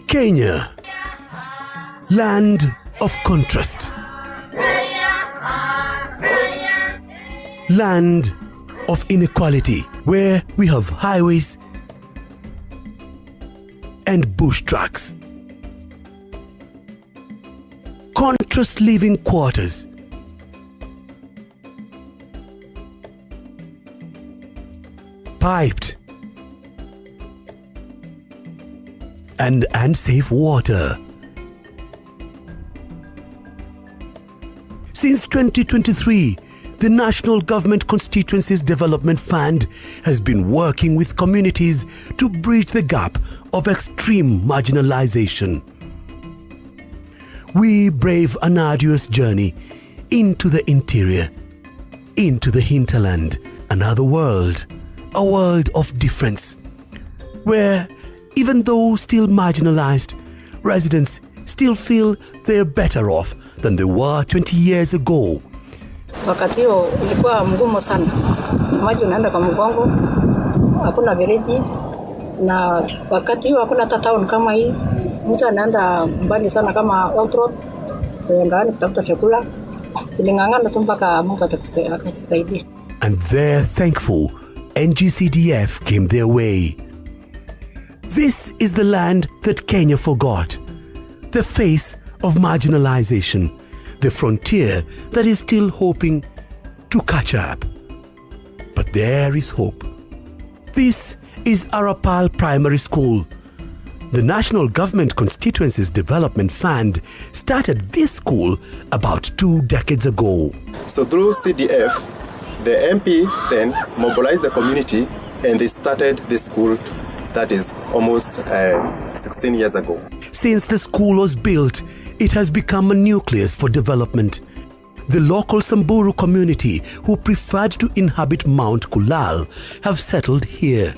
Kenya, land of contrast, land of inequality, where we have highways and bush tracks, contrast living quarters, piped and unsafe water. Since 2023, the National Government Constituencies Development Fund has been working with communities to bridge the gap of extreme marginalization. We brave an arduous journey into the interior, into the hinterland, another world, a world of difference, where even though still marginalized, residents still feel they're better off than they were 20 years ago. Wakati huo ilikuwa mgumu sana. Maji unaenda kwa mgongo, hakuna vireji, na wakati huo hakuna hata town kama hii. Mtu anaenda mbali sana kama Old Road, tunaenda kutafuta chakula. Tulingangana tu mpaka Mungu akatusaidia. And they're thankful NGCDF came their way. This is the land that Kenya forgot, the face of marginalization, the frontier that is still hoping to catch up. But there is hope. This is Arapal Primary School. The National Government Constituencies Development Fund started this school about 2 decades ago. So through CDF, the MP then mobilized the community and they started this school that is almost 16 years ago. Since the school was built, it has become a nucleus for development. The local Samburu community who preferred to inhabit Mount Kulal have settled here.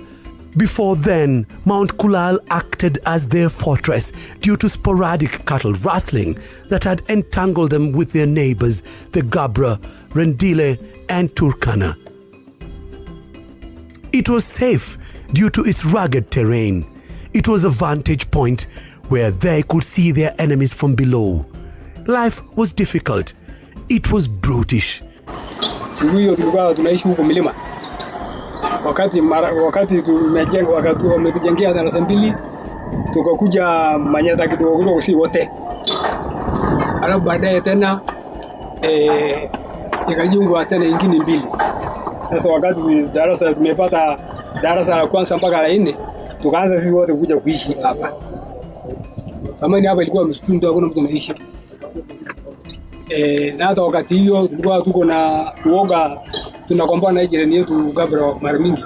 Before then, Mount Kulal acted as their fortress due to sporadic cattle rustling that had entangled them with their neighbors, the Gabra, Rendile and Turkana. It was safe due to its rugged terrain. It was a vantage point where they could see their enemies from below. Life was difficult. It was brutish. Siku hiyo tulikuwa tunaishi huko milima. Wakati tumejenga, wakati wametujengea darasa mbili, tukakuja Manyata kidogo si wote. Alafu baadaye tena ikajengwa tena ingine mbili. Sasa wakati tumepata darasa la kwanza mpaka la 4, tukaanza sisi wote kuja kuishi hapa. Zamani hapa ilikuwa msituni, hakuna mtu anaishi. Na hata wakati hiyo tulikuwa tuko na uoga, tunakombana na jirani yetu Gabra mara mingi.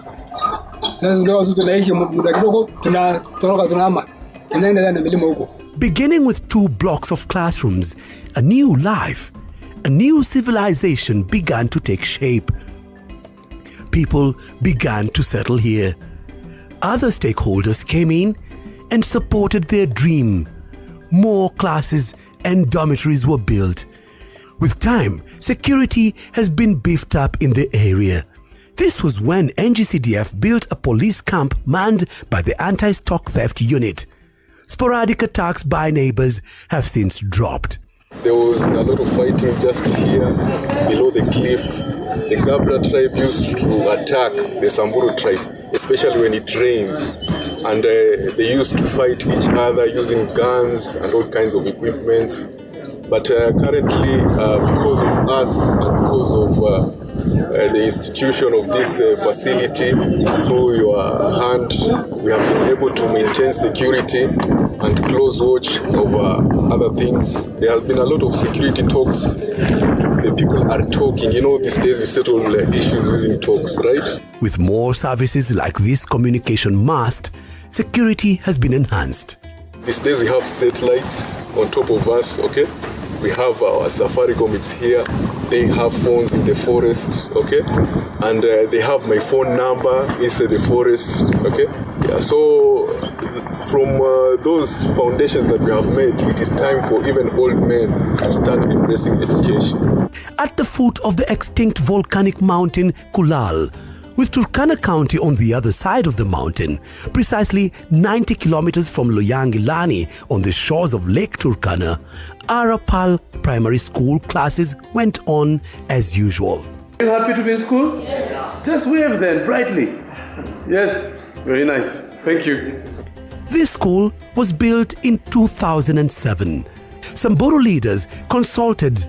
Sasa ndio tu tunaishi muda kidogo, tunatoroka tunahama. Tunaenda na milima huko. Beginning with 2 blocks of classrooms, a new life, a new civilization began to take shape. People began to settle here. Other stakeholders came in and supported their dream. More classes and dormitories were built. With time, security has been beefed up in the area. This was when NGCDF built a police camp manned by the Anti-Stock Theft Unit. Sporadic attacks by neighbors have since dropped. There was a lot of fighting just here below the cliff. The Gabra tribe used to attack the Samburu tribe, especially when it rains. And they used to fight each other using guns and all kinds of equipment. But currently, because of us and because of the institution of this facility, through your hand, we have been able to maintain security and close watch over other things. There has been a lot of security talks. The people are talking. You know, these days we settle issues using talks, right? With more services like this communication mast, security has been enhanced. These days we have satellites on top of us, okay? We have our Safaricom, it's here. They have phones in the forest, okay? And they have my phone number inside the forest, okay? Yeah, so from those foundations that we have made, it is time for even old men to start embracing education. At the foot of the extinct volcanic mountain Kulal, With Turkana County on the other side of the mountain, precisely 90 kilometers from Loyangilani on the shores of Lake Turkana, Arapal Primary School classes went on as usual. Are you happy to be in school? Yes. Just wave then, brightly. Yes, very nice. Thank you. This school was built in 2007. Samburu leaders consulted,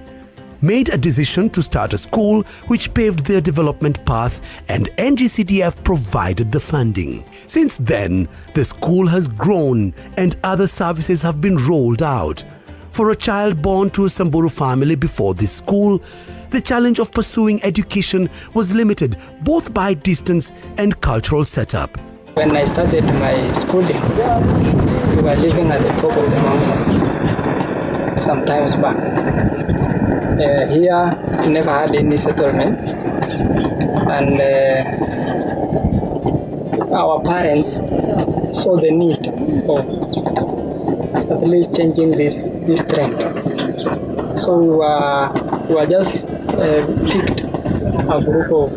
made a decision to start a school which paved their development path, and NGCDF provided the funding. Since then, the school has grown and other services have been rolled out. For a child born to a Samburu family before this school, the challenge of pursuing education was limited both by distance and cultural setup. When I started my schooling, we were living at the top of the mountain some times back. Here, we never had any settlement, and our parents saw the need of at least changing this trend. So we were just picked a group of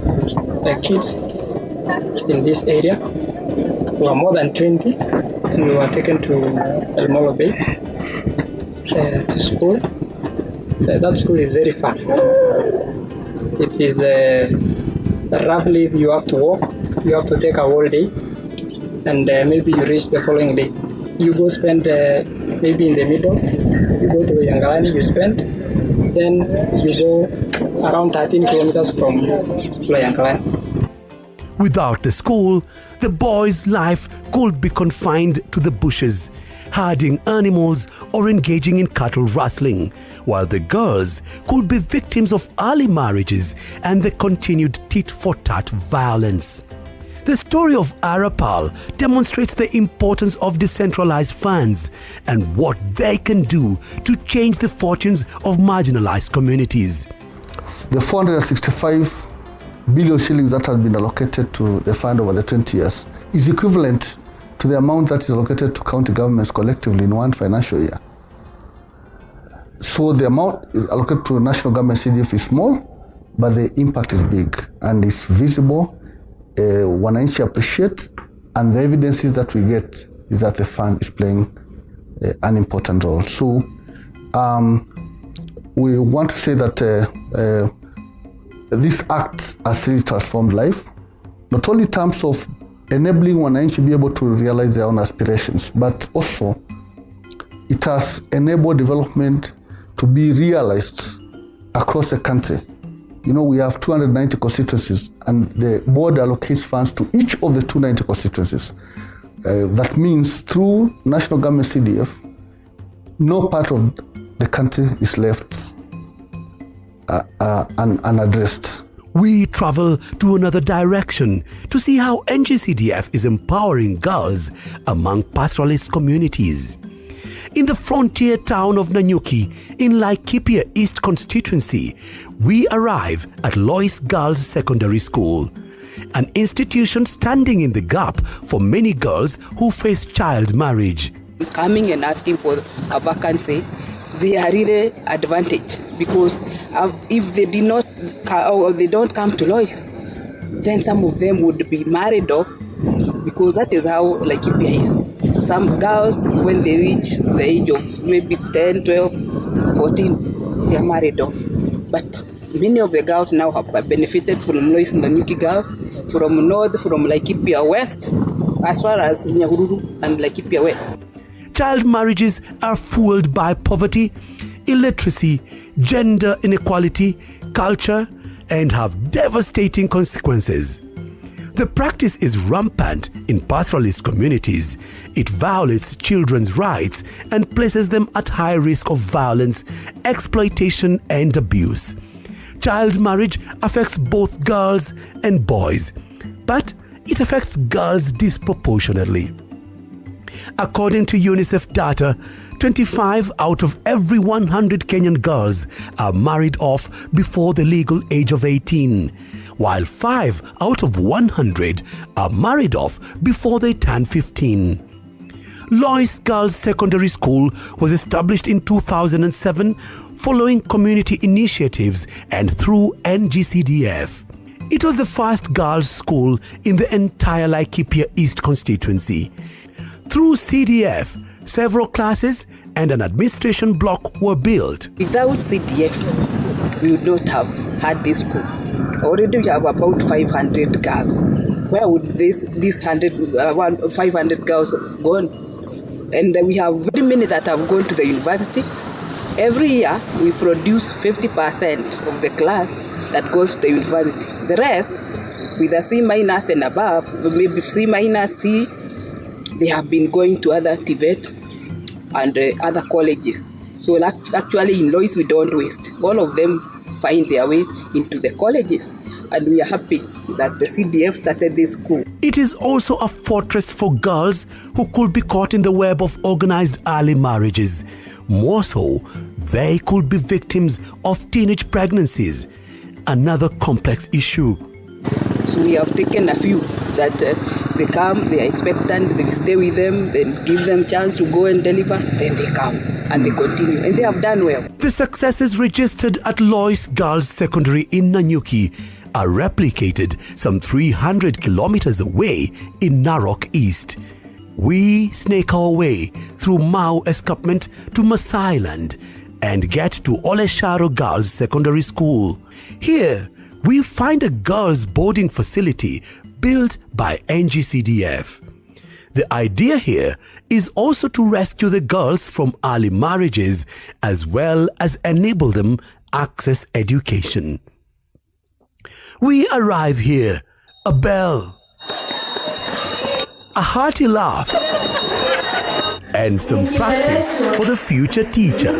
kids in this area. We were more than 20, and we were taken to El Molo Bay to school. That school is very far. It is roughly you have to walk, you have to take a whole day, and maybe you reach the following day. You go spend maybe in the middle, you go to Yangalani, you spend, then you go around 13 kilometers from Yangalani. Without the school, the boy's life could be confined to the bushes, herding animals or engaging in cattle rustling, while the girls could be victims of early marriages and the continued tit-for-tat violence. The story of Arapal demonstrates the importance of decentralized funds and what they can do to change the fortunes of marginalized communities. The 465 billion shillings that has been allocated to the fund over the 20 years is equivalent to the amount that is allocated to county governments collectively in one financial year. So the amount allocated to national government CDF is small, but the impact is big and it's visible. Wananchi appreciate, and the evidences that we get is that the fund is playing an important role. So we want to say that this act has really transformed life, not only in terms of enabling Wananchi to be able to realize their own aspirations, but also it has enabled development to be realized across the country. You know, we have 290 constituencies, and the board allocates funds to each of the 290 constituencies. That means through national government CDF, no part of the country is left unaddressed. We travel to another direction to see how NGCDF is empowering girls among pastoralist communities. In the frontier town of Nanyuki, in Laikipia East constituency, we arrive at Lois Girls Secondary School, an institution standing in the gap for many girls who face child marriage. Coming and asking for a vacancy, they are really advantaged, because if they did not or they don't come to Lois, then some of them would be married off, because that is how Laikipia is. Some girls, when they reach the age of maybe 10, 12, 14, they are married off. But many of the girls now have benefited from Lois and Nanyuki girls, from north, from Laikipia West, as far as Nyahururu and Laikipia West. Child marriages are fueled by poverty, illiteracy, gender inequality, culture, and have devastating consequences. The practice is rampant in pastoralist communities. It violates children's rights and places them at high risk of violence, exploitation, and abuse. Child marriage affects both girls and boys, but it affects girls disproportionately. According to UNICEF data, 25 out of every 100 Kenyan girls are married off before the legal age of 18, while 5 out of 100 are married off before they turn 15. Lois Girls Secondary School was established in 2007 following community initiatives and through NGCDF. It was the first girls' school in the entire Laikipia East constituency. Through CDF, several classes and an administration block were built. Without CDF, we would not have had this school. Already we have about 500 girls. Where would this 500 girls gone? And we have very many that have gone to the university. Every year, we produce 50% of the class that goes to the university. The rest, with a C- and above, maybe C-, C, they have been going to other TVET and other colleges. So actually in Lois, we don't waste. All of them find their way into the colleges. And we are happy that the CDF started this school. It is also a fortress for girls who could be caught in the web of organized early marriages. More so, they could be victims of teenage pregnancies, another complex issue. So we have taken a few that they come, they are expectant, they stay with them, then give them chance to go and deliver, then they come and they continue, and they have done well. The successes registered at Lois Girls Secondary in Nanyuki are replicated some 300 kilometers away in Narok East. We snake our way through Mau Escarpment to Masailand and get to Olesharo Girls Secondary School. Here, we find a girls' boarding facility built by NGCDF. The idea here is also to rescue the girls from early marriages as well as enable them access education. We arrive here, a bell, a hearty laugh, and some practice for the future teacher.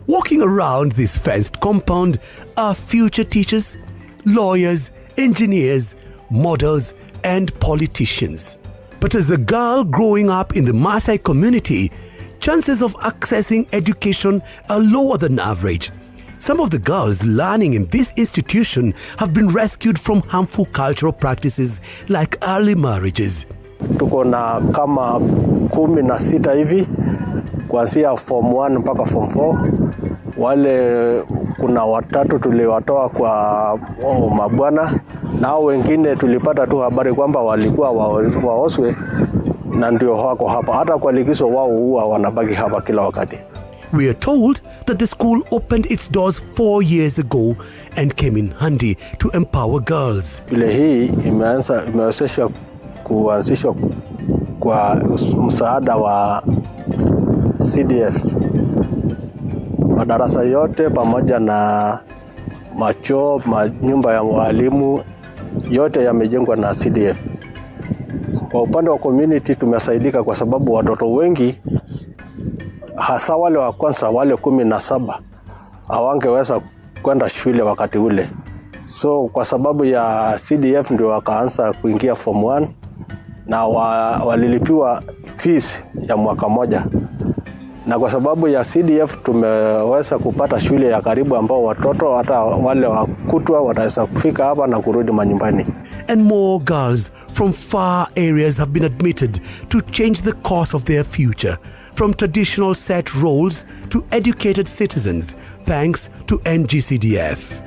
Walking around this fenced compound are future teachers, lawyers, engineers, models, and politicians. But as a girl growing up in the Maasai community, chances of accessing education are lower than average. Some of the girls learning in this institution have been rescued from harmful cultural practices like early marriages. Tuko na kama 16 hivi kuanzia form 1 mpaka form 4. Wale kuna watatu tuliwatoa kwa mabwana, na wengine tulipata tu habari kwamba walikuwa waoswe na ndio wako hapa. Hata kwa likizo wao huwa wanabaki hapa kila wakati. We are told that the school opened its doors 4 years ago and came in handy to empower girls. Shule hii imewezesha kuanzishwa kwa msaada wa CDF. Madarasa yote pamoja na macho, nyumba ya walimu yote yamejengwa na CDF. Kwa upande wa community tumesaidika kwa sababu watoto wengi hasa wale wa kwanza wale 17 hawangeweza kwenda shule wakati ule. So kwa sababu ya CDF ndio wakaanza kuingia form 1 na walilipiwa fees ya mwaka moja. Na kwa sababu ya CDF tumeweza kupata shule ya karibu ambao watoto hata wale wakutwa wataweza kufika hapa na kurudi manyumbani. And more girls from far areas have been admitted to change the course of their future, from traditional set roles to educated citizens, thanks to NGCDF.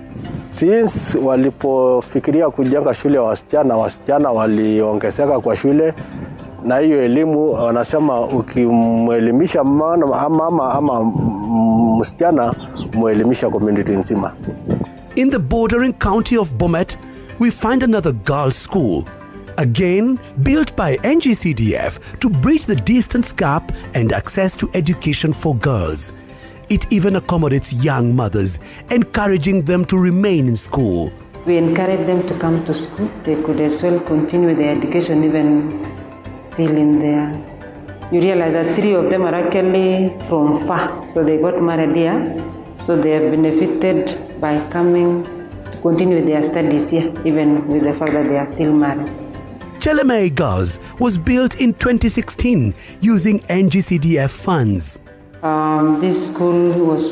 Since walipofikiria kujenga shule ya wasichana waliongezeka kwa shule. Na hiyo elimu wanasema ukimwelimisha mama ama msichana muelimisha community nzima. In the bordering county of Bomet, we find another girls' school, again built by NGCDF to bridge the distance gap and access to education for girls. It even accommodates young mothers, encouraging them to remain in school. We encourage them to come to school. They could as well continue their education even still in there. You realize that 3 of them are actually from far, so they got married here, so they have benefited by coming to continue their studies here, even with the fact that they are still married. Chelemei Girls was built in 2016 using NGCDF funds. This school was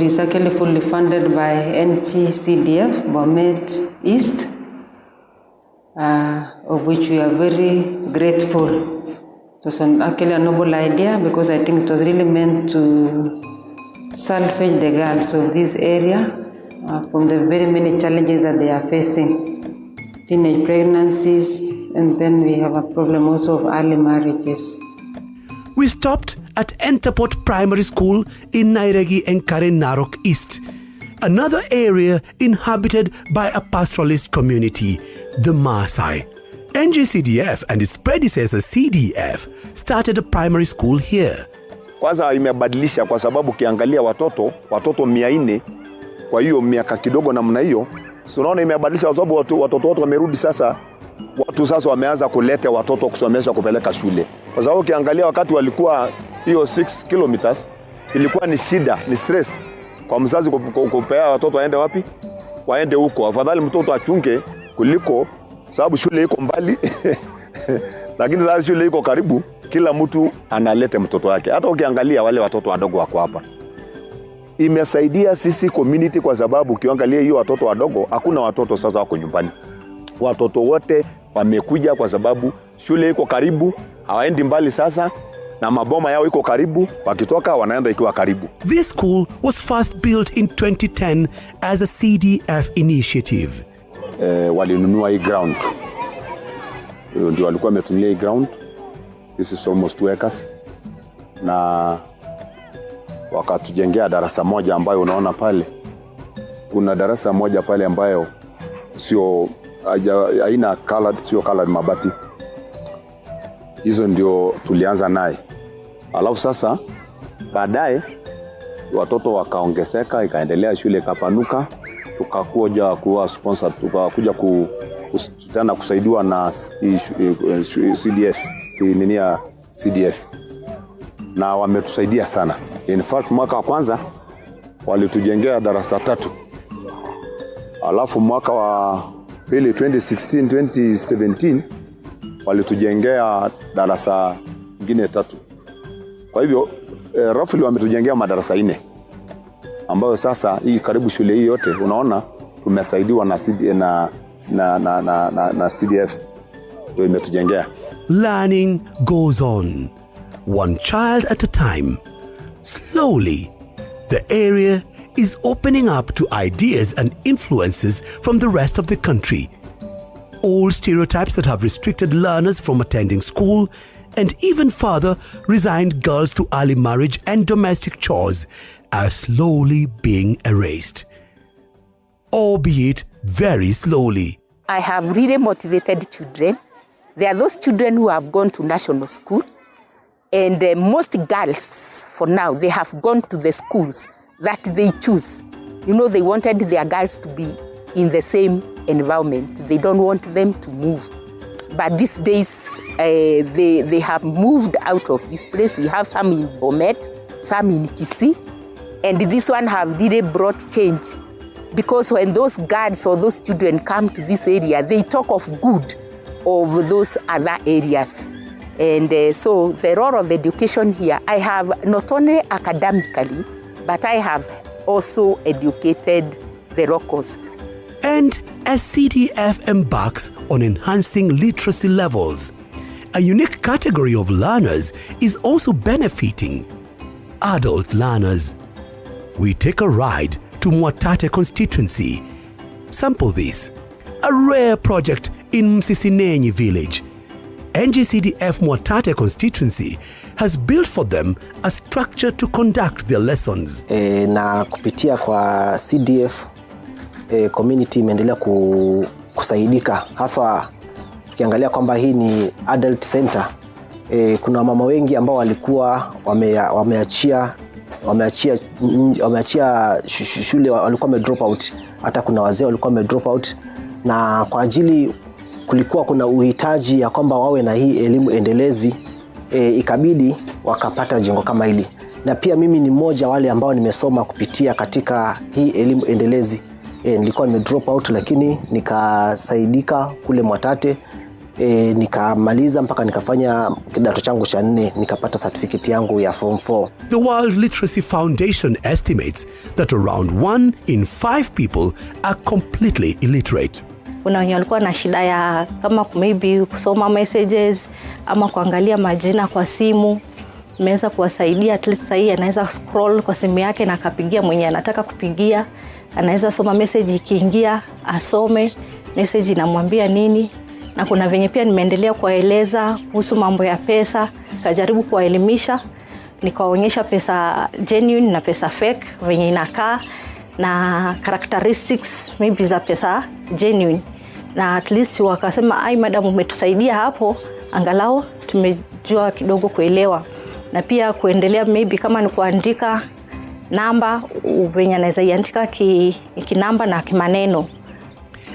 is actually fully funded by NGCDF, Bomet East, of which we are very grateful. It was actually a noble idea because I think it was really meant to salvage the girls of this area from the very many challenges that they are facing. Teenage pregnancies, and then we have a problem also of early marriages. We stopped at Entapot Primary School in Nairegi and Karen Narok East, another area inhabited by a pastoralist community, the Maasai. NGCDF and its predecessor CDF started a primary school here. Kwanza imebadilisha kwa sababu kiangalia watoto 400 kwa hiyo miaka kidogo namna hiyo. Unaona imebadilisha kwa sababu watoto wote wamerudi sasa. Watu sasa wameanza kuleta watoto kusomesha kupeleka shule. Kwa sababu ukiangalia wakati walikuwa hiyo 6 kilometers ilikuwa ni shida, ni stress kwa mzazi kupea watoto waende wapi? Waende huko. Afadhali mtoto achunge kuliko sababu shule iko mbali. Lakini sasa shule iko karibu, kila mtu analeta mtoto wake. Hata ukiangalia wale watoto wadogo wako hapa. Imesaidia sisi community kwa sababu ukiangalia hiyo watoto wadogo hakuna watoto sasa wako nyumbani. Watoto wote wamekuja kwa sababu shule iko karibu, hawaendi mbali sasa na maboma yao iko karibu, wakitoka wanaenda ikiwa karibu. This school was first built in 2010 as a CDF initiative. Walinunua hii ground. Ndio walikuwa wametumia hii ground. This is almost 2 acres. Na wakatujengea darasa moja ambayo unaona pale. Kuna darasa moja pale ambayo sio haina colored, sio colored mabati. Hizo ndio tulianza naye. Alafu sasa baadaye watoto wakaongezeka, ikaendelea shule ikapanuka, tukakuja kuwa sponsor, tukakuja tena kusaidiwa na CDF, ninia CDF. Na wametusaidia sana. In fact mwaka wa kwanza walitujengea darasa 3. Alafu mwaka wa pili 2016 2017 walitujengea darasa nyingine 3. Kwa hivyo roughly wametujengea madarasa 4. Ambayo sasa hii karibu shule hii yote unaona tumesaidiwa na CDF ndio imetujengea. Learning goes on, one child at a time. Slowly, the area is opening up to ideas and influences from the rest of the country. Old stereotypes that have restricted learners from attending school and even further resigned girls to early marriage and domestic chores are slowly being erased. Albeit very slowly. I have really motivated children. There are those children who have gone to national school, and most girls, for now, they have gone to the schools that they choose. You know, they wanted their girls to be in the same environment. They don't want them to move. But these days, they have moved out of this place. We have some in Bomet, some in Kisii, and this one have really brought change. Because when those girls or those children come to this area, they talk of good of those other areas. And so the role of education here, I have not only academically, but I have also educated the locals. And as CDF embarks on enhancing literacy levels, a unique category of learners is also benefiting: adult learners. We take a ride to Mwatate constituency. Sample this, a rare project in Msisinenyi village. NGCDF Mwatate constituency has built for them a structure to conduct their lessons. Na kupitia kwa CDF community imeendelea kusaidika, hasa ukiangalia kwamba hii ni adult center. Kuna mama wengi ambao walikuwa wameachia shule, walikuwa drop out. Hata kuna wazee walikuwa drop out, na kwa ajili kulikuwa kuna uhitaji ya kwamba wawe na hii elimu endelezi, ikabidi wakapata jengo kama hili. Na pia mimi ni mmoja wale ambao nimesoma kupitia katika hii elimu endelezi. Nilikuwa drop out, lakini nikasaidika kule Mwatate, nikamaliza mpaka nikafanya kidato changu cha 4, nikapata certificate yangu ya form 4. The World Literacy Foundation estimates that around 1 in 5 people are completely illiterate. Kuna wenye walikuwa na shida ya kama maybe kusoma messages ama kuangalia majina kwa simu, Nimeweza kuwasaidia, at least sahii anaweza scroll kwa simu yake na akapigia mwenye anataka kupigia. Anaweza soma message ikiingia, asome message inamwambia nini. Na kuna venye pia nimeendelea kuwaeleza kuhusu mambo ya pesa, kajaribu kuwaelimisha, nikawaonyesha pesa genuine na pesa fake venye inakaa na characteristics maybe za pesa genuine. Na at least wakasema, ai madam umetusaidia hapo, angalau tumejua kidogo kuelewa. Na pia kuendelea maybe kama ni kuandika namba venye anaweza iandika kinamba na kimaneno.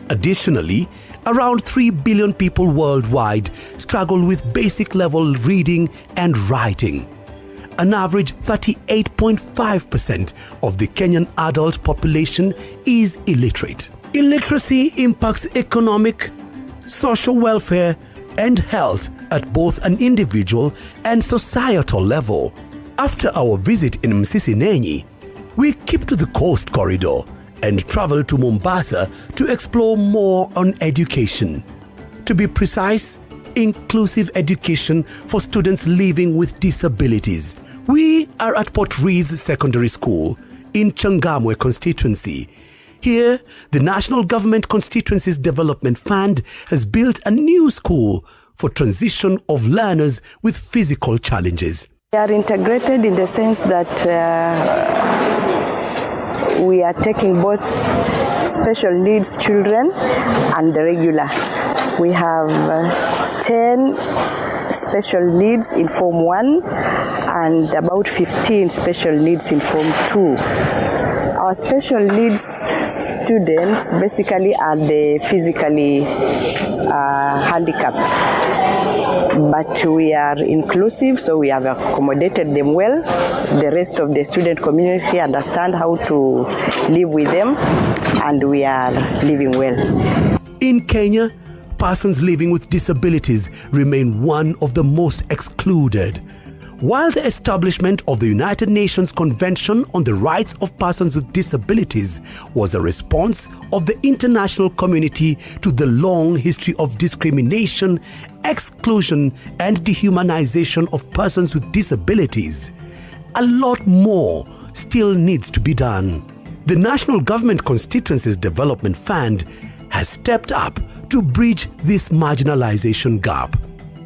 Additionally, around 3 billion people worldwide struggle with basic level reading and writing. An average 38.5% of the Kenyan adult population is illiterate. Illiteracy impacts economic, social welfare, and health at both an individual and societal level. After our visit in Msisinenyi, we keep to the coast corridor and travel to Mombasa to explore more on education. To be precise, inclusive education for students living with disabilities. We are at Port Reitz Secondary School in Changamwe constituency. Here, the National Government Constituencies Development Fund has built a new school for transition of learners with physical challenges. We are integrated in the sense that we are taking both special needs children and the regular. We have 10 special needs in Form 1 and about 15 special needs in Form 2. Our special needs students basically are the physically handicapped, but we are inclusive, so we have accommodated them well. The rest of the student community understand how to live with them, and we are living well. In Kenya, persons living with disabilities remain one of the most excluded. While the establishment of the United Nations Convention on the Rights of Persons with Disabilities was a response of the international community to the long history of discrimination, exclusion, and dehumanization of persons with disabilities, a lot more still needs to be done. The National Government Constituencies Development Fund has stepped up to bridge this marginalization gap.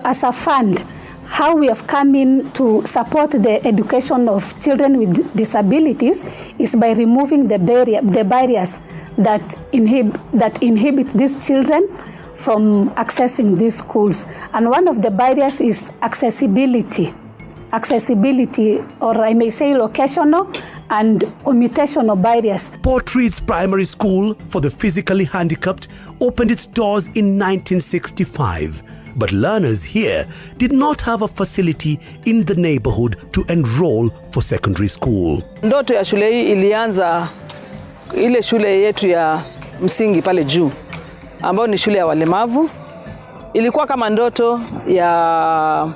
As a fund, how we have come in to support the education of children with disabilities is by removing the barriers that inhibit these children from accessing these schools. And one of the barriers is accessibility, or I may say locational and commutational barriers. Port Reitz Primary School for the physically handicapped opened its doors in 1965. But learners here did not have a facility in the neighborhood to enroll for secondary school. Ndoto ya shule hii ilianza ile shule yetu ya msingi pale juu, ambayo ni shule ya walemavu. Ilikuwa kama ndoto ya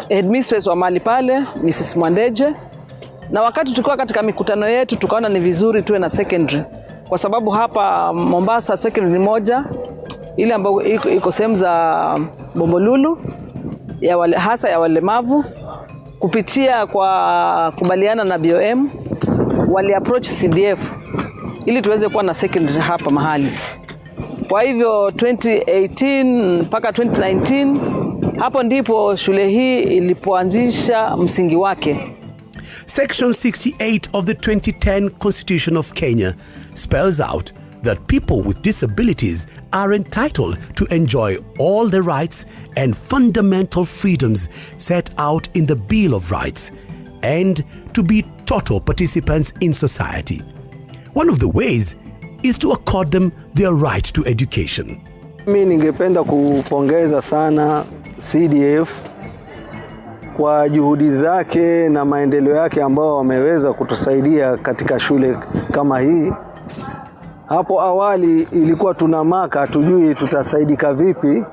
headmistress wa mali pale, Mrs. Mwandeje. Na wakati tulikuwa katika mikutano yetu tukaona ni vizuri tuwe na secondary. Kwa sababu hapa Mombasa secondary moja ile ambayo iko sehemu za Bombolulu hasa ya walemavu, kupitia kwa kubaliana na BOM wali approach CDF ili tuweze kuwa na secondary hapa mahali. Kwa hivyo 2018 mpaka 2019 hapo ndipo shule hii ilipoanzisha msingi wake. Section 68 of the 2010 Constitution of Kenya spells out that people with disabilities are entitled to enjoy all the rights and fundamental freedoms set out in the Bill of Rights and to be total participants in society. One of the ways is to accord them their right to education. Mimi ningependa kupongeza sana CDF kwa juhudi zake na maendeleo yake ambao wameweza kutusaidia katika shule kama hii. Hapo awali ilikuwa tunamaka, hatujui tutasaidika vipi,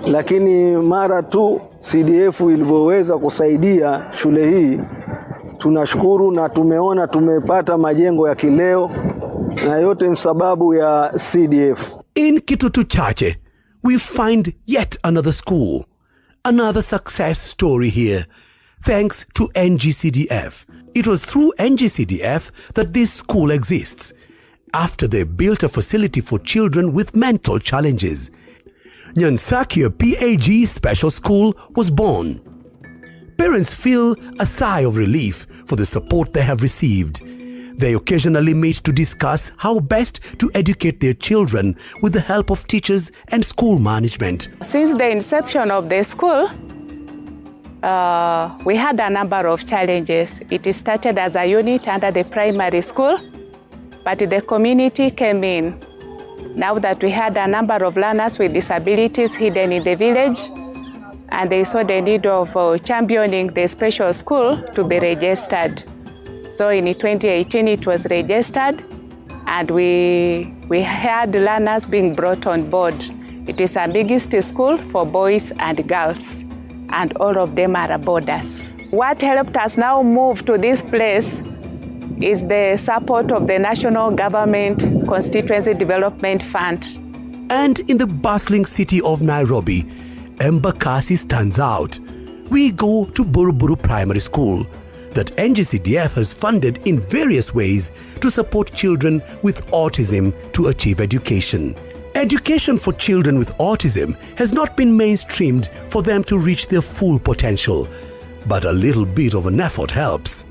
lakini mara tu CDF ilivyoweza kusaidia shule hii, tunashukuru na tumeona tumepata majengo ya kileo, na yote ni sababu ya CDF. In Kitutu Chache, we find yet another school, Another success story here, thanks to NGCDF. It was through NGCDF that this school exists, after they built a facility for children with mental challenges. Nyansakya PAG Special School was born. Parents feel a sigh of relief for the support they have received. They occasionally meet to discuss how best to educate their children with the help of teachers and school management. Since the inception of the school, we had a number of challenges. It started as a unit under the primary school, but the community came in. Now that we had a number of learners with disabilities hidden in the village, and they saw the need of championing the special school to be registered. So in 2018 it was registered, and we had learners being brought on board. It is a mixed school for boys and girls, and all of them are boarders. What helped us now move to this place is the support of the National Government Constituency Development Fund. And in the bustling city of Nairobi, Embakasi stands out. We go to Buruburu Primary School that NGCDF has funded in various ways to support children with autism to achieve education. Education for children with autism has not been mainstreamed for them to reach their full potential, but a little bit of an effort helps.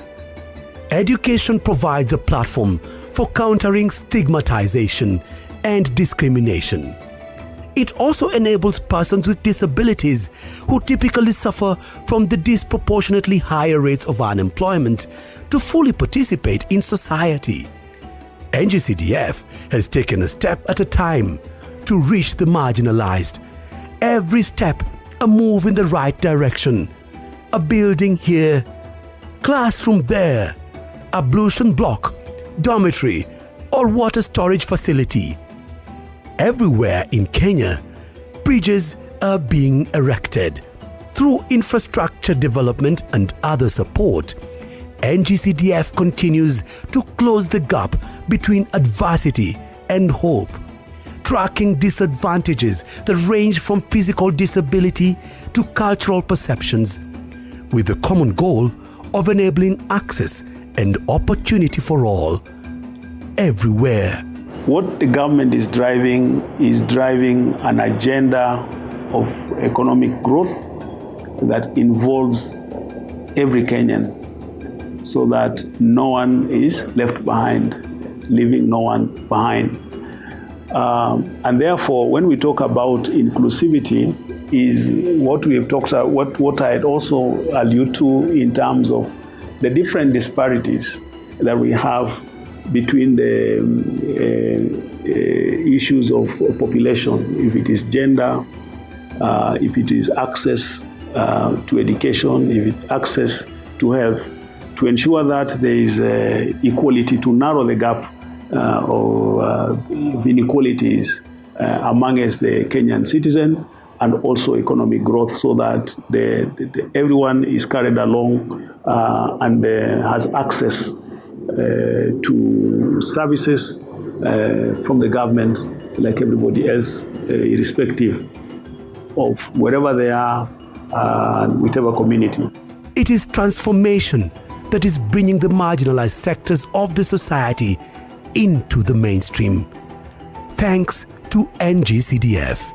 Education provides a platform for countering stigmatization and discrimination. It also enables persons with disabilities who typically suffer from the disproportionately higher rates of unemployment to fully participate in society. NGCDF has taken a step at a time to reach the marginalized. Every step a move in the right direction. A building here, classroom there, ablution block, dormitory, or water storage facility. Everywhere in Kenya, bridges are being erected. Through infrastructure development and other support, NGCDF continues to close the gap between adversity and hope, tracking disadvantages that range from physical disability to cultural perceptions, with the common goal of enabling access and opportunity for all, everywhere. What the government is driving an agenda of economic growth that involves every Kenyan, so that no one is left behind, leaving no one behind. And therefore, when we talk about inclusivity, is what we have talked about, what I had also alluded to in terms of the different disparities that we have between the issues of population, if it is gender, if it is access to education, if it's access to health, to ensure that there is equality, to narrow the gap of inequalities amongst the Kenyan citizen, and also economic growth, so that everyone is carried along and has access to services from the government like everybody else, irrespective of wherever they are, whichever community. It is transformation that is bringing the marginalized sectors of the society into the mainstream. Thanks to NGCDF.